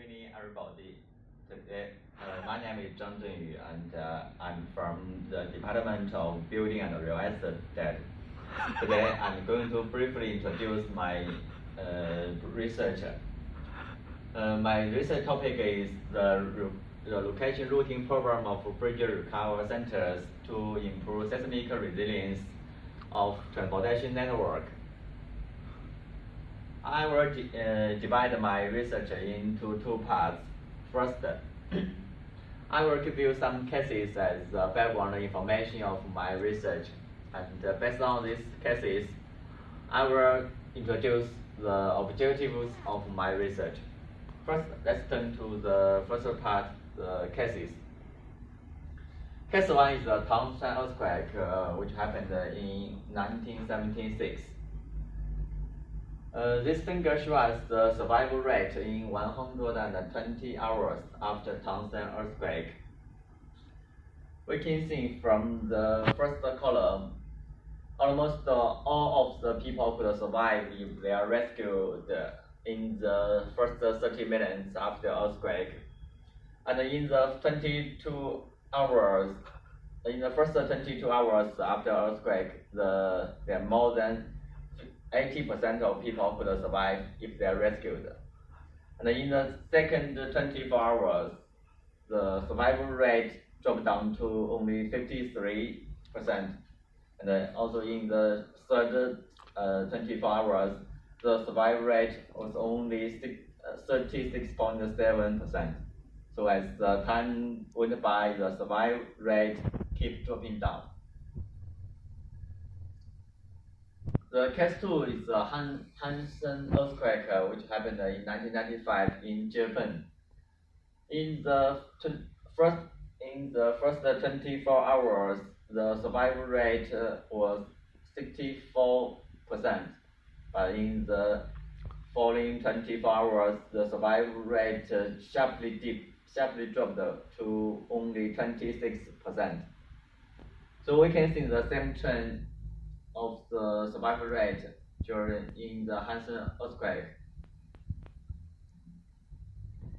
evening, everybody. Today, my name is Zhenyu, and I'm from the Department of Building and Real Estate. Today, I'm going to briefly introduce my research. My research topic is the location routing program of bridge recovery centers to improve seismic resilience of transportation network. I will divide my research into two parts. First, I will give you some cases as background information of my research, and based on these cases, I will introduce the objectives of my research. First, let's turn to the first part, the cases. Case 1 is the Zhang earthquake, which happened in 1976. This figure shows the survival rate in 120 hours after Zhang earthquake. We can see from the first column, almost all of the people could survive if they are rescued in the first 30 minutes after earthquake. And in the 22 hours, in the first 22 hours after earthquake, there are more than 80% of people could survive if they are rescued. And in the second 24 hours, the survival rate dropped down to only 53%. And also in the third 24 hours, the survival rate was only 36.7%. So as the time went by, the survival rate kept dropping down. The case 2 is the Hansen earthquake, which happened in 1995 in Japan. In the first 24 hours, the survival rate was 64%, but in the following 24 hours, the survival rate sharply dropped to only 26%. So we can see the same trend of the survival rate in the Hansen earthquake.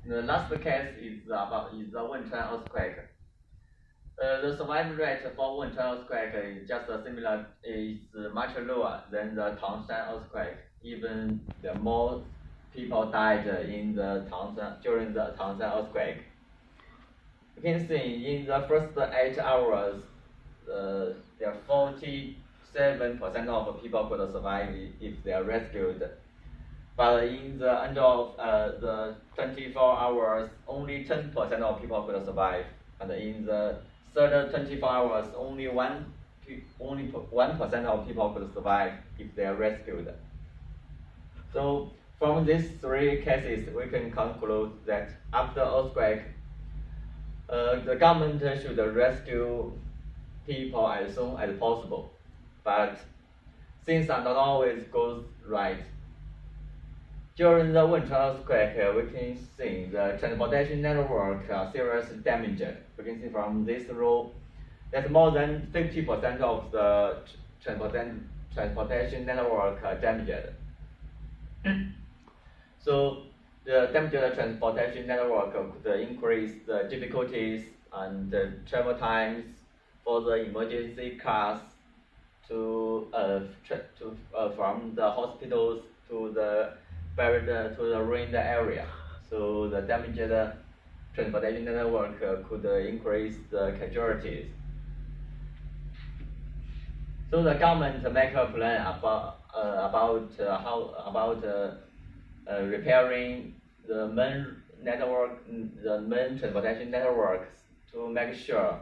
The last case is the Wenchuan earthquake. The survival rate for Wenchuan earthquake is just similar, is much lower than the Tangshan earthquake. Even the more people died during the Tangshan earthquake. You can see in the first 8 hours, there are 47% of people could survive if they are rescued. But in the end of the 24 hours, only 10% of people could survive. And in the third 24 hours, only 1% of people could survive if they are rescued. So from these three cases, we can conclude that after earthquake, the government should rescue people as soon as possible. But things are not always goes right. During the Wenchuan earthquake, we can see the transportation network seriously damaged. We can see from this row that more than 50% of the transportation network damaged. So the damaged transportation network could increase the difficulties and the travel times for the emergency cars from the hospitals to the ruined area. So the damaged transportation network could increase the casualties. So the government make a plan about repairing the main transportation networks to make sure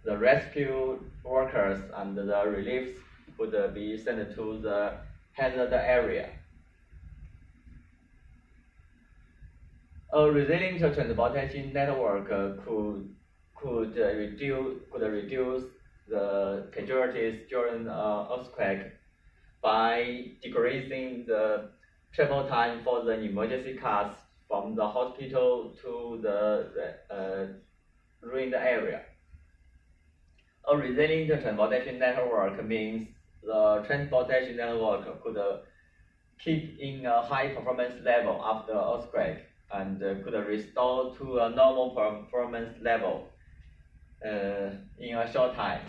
the rescue workers and the reliefs would be sent to the hazard area. A resilient transportation network could reduce the casualties during earthquake by decreasing the travel time for the emergency cars from the hospital to the ruined area. A resilient transportation network means the transportation network could keep in a high performance level after earthquake, and could restore to a normal performance level in a short time.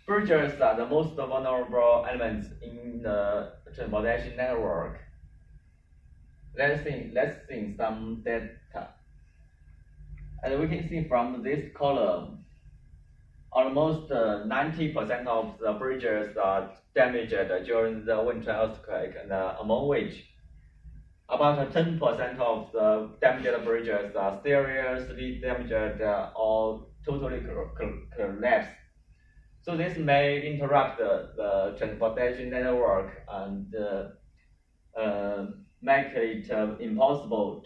Bridges are the most vulnerable elements in the transportation network. Let's see some data. And we can see from this column, almost 90% of the bridges are damaged during the Wenchuan earthquake, and among which about 10% of the damaged bridges are seriously damaged or totally collapsed. So this may interrupt the transportation network and make it impossible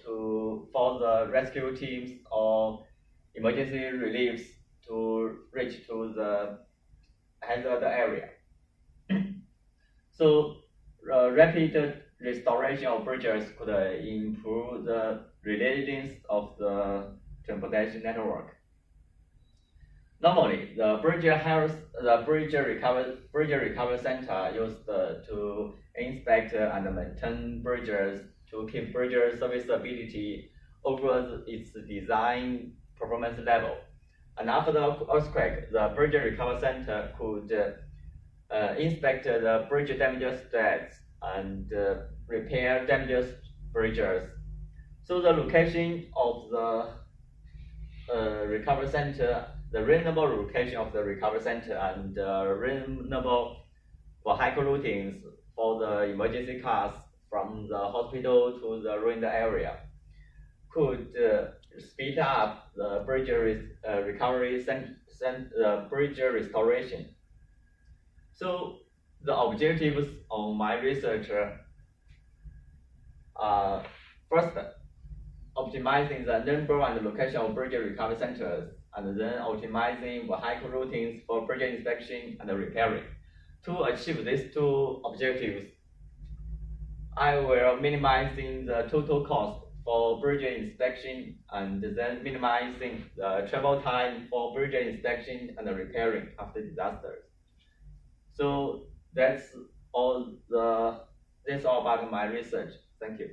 for the rescue teams or emergency reliefs to reach to the hazard area. So rapid restoration of bridges could improve the resilience of the transportation network. Normally, the bridge recovery center used to inspect and maintain bridges to keep bridge serviceability over its design performance level. And after the earthquake, the bridge recovery center could inspect the bridge damage status and repair damaged bridges. So the location of the recovery center, the reasonable location of the recovery center, and reasonable vehicle routings for the emergency cars from the hospital to the ruined area could speed up the bridge bridge restoration. So the objectives of my research are first, optimizing the number and location of bridge recovery centers, and then optimizing vehicle routings for bridge inspection and repairing. To achieve these two objectives, I will minimizing the total cost for bridge inspection and then minimizing the travel time for bridge inspection and repairing after disasters. So that's all about my research. Thank you.